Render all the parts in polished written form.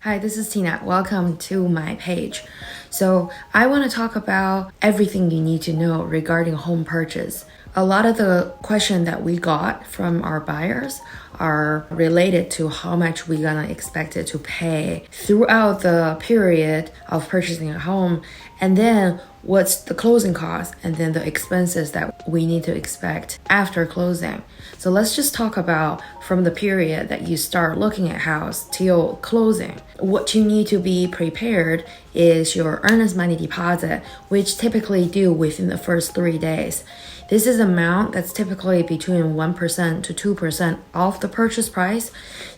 Hi, this is Tina. Welcome to my page. So I want to talk about everything you need to know regarding home purchase. A lot of the questions that we got from our buyers are related to how much we're gonna expect it to pay throughout the period of purchasing a home, and then what's the closing cost, and then the expenses that we need to expect after closing. So let's just talk about from the period that you start looking at house till closing. What you need to be prepared is your earnest money deposit, which typically due within the first 3 days. This is an amount that's typically between 1% to 2% of the purchase price.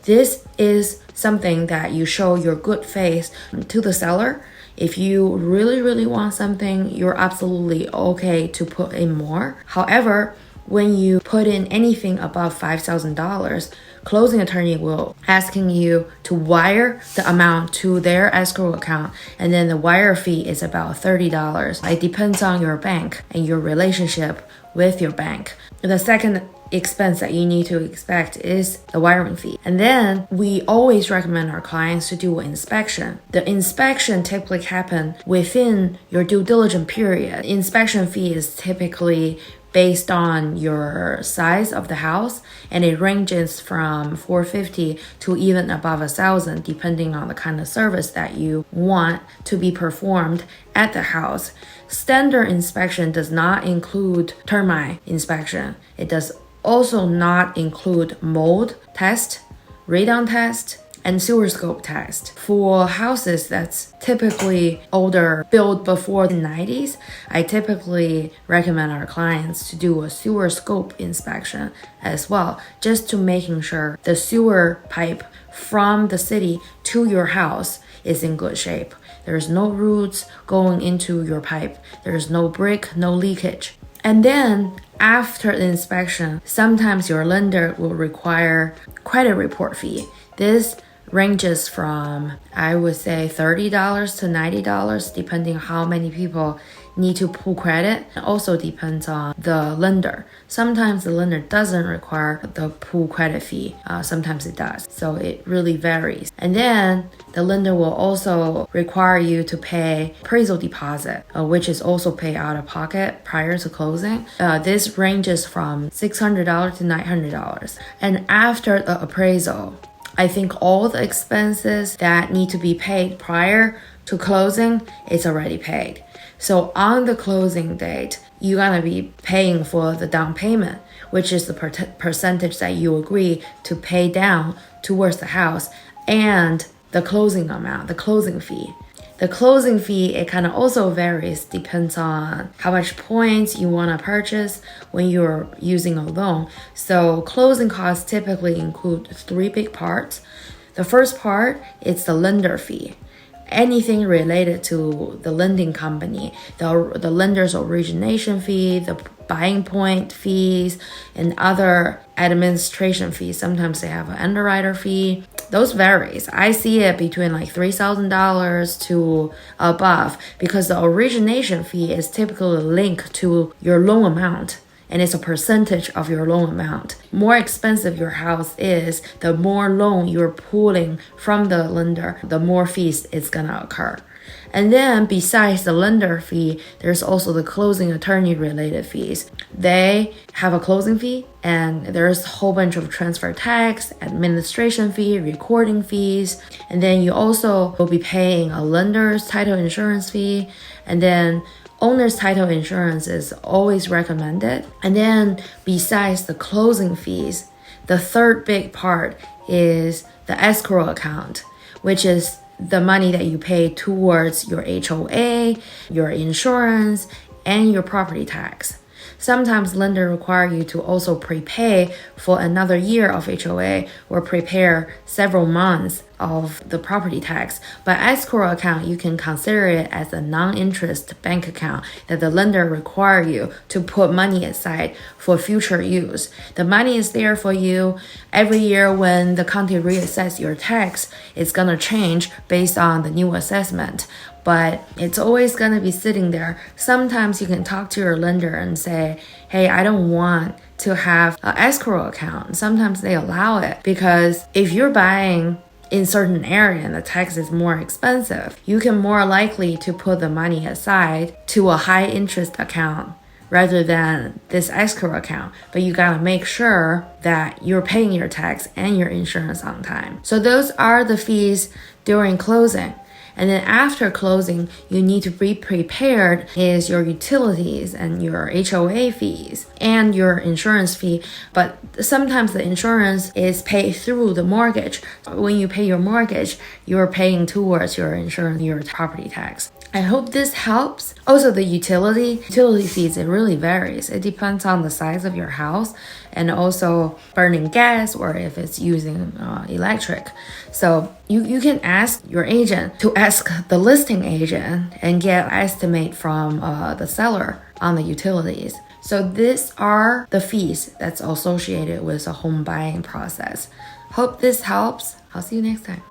This is something that you show your good faith to the seller. If you really want something, you're absolutely okay to put in more. However, when you put in anything above $5,000, closing attorney will asking you to wire the amount to their escrow account, and then the wire fee is about $30. It depends on your bank and your relationship with your bank. The second expense that you need to expect is the wiring fee. And then we always recommend our clients to do an inspection. The inspection typically happen within your due diligence period. Inspection fee is typically based on your size of the house, and it ranges from $450 to even above $1,000 depending on the kind of service that you want to be performed at the house. Standard inspection does not include termite inspection. It does also not include mold test, radon test, and sewer scope test. For houses that's typically older, built before the 90s, I typically recommend our clients to do a sewer scope inspection as well, just to making sure the sewer pipe from the city to your house is in good shape. There's no roots going into your pipe. There's no brick, no leakage. And then after the inspection, sometimes your lender will require credit report fee. This ranges from, I would say, $30 to $90, depending on how many people need to pull credit. It also depends on the lender. Sometimes the lender doesn't require the pull credit fee. Sometimes it does. So it really varies. And then the lender will also require you to pay appraisal deposit, which is also paid out of pocket prior to closing. This ranges from $600 to $900. And after the appraisal, I think all the expenses that need to be paid prior to closing is already paid. So on the closing date, you're gonna be paying for the down payment, which is the percentage that you agree to pay down towards the house, and the closing amount, the closing fee. The closing fee, it kind of also varies, depends on how much points you want to purchase when you're using a loan. So closing costs typically include 3 big parts. The first part is the lender fee. Anything related to the lending company, the lender's origination fee, the buying point fees, and other administration fees. Sometimes they have an underwriter fee. Those varies. I see it between like $3,000 to above, because the origination fee is typically linked to your loan amount, and it's a percentage of your loan amount. More expensive your house is, the more loan you're pulling from the lender, the more fees it's gonna occur. And then besides the lender fee, there's also the closing attorney related fees. They have a closing fee, and there's a whole bunch of transfer tax, administration fee, recording fees. And then you also will be paying a lender's title insurance fee. And then owner's title insurance is always recommended. And then besides the closing fees, the third big part is the escrow account, which is the money that you pay towards your HOA, your insurance, and your property tax. Sometimes lender require you to also prepay for another year of HOA, or prepare several months of the property tax. But escrow account, you can consider it as a non-interest bank account that the lender require you to put money aside for future use. The money is there for you. Every year when the county reassess your tax, it's gonna change based on the new assessment. But it's always gonna be sitting there. Sometimes you can talk to your lender and say, hey, I don't want to have an escrow account. Sometimes they allow it, because if you're buying in certain area and the tax is more expensive, you can more likely to put the money aside to a high interest account rather than this escrow account. But you gotta make sure that you're paying your tax and your insurance on time. So those are the fees during closing. And then after closing, you need to be prepared is your utilities and your HOA fees and your insurance fee. But sometimes the insurance is paid through the mortgage. When you pay your mortgage, you're paying towards your insurance, your property tax. I hope this helps. Also, the utility fees, it really varies. It depends on the size of your house and also burning gas or if it's using electric. So you can ask your agent to ask the listing agent and get an estimate from the seller on the utilities. So these are the fees that's associated with a home buying process. Hope this helps. I'll see you next time.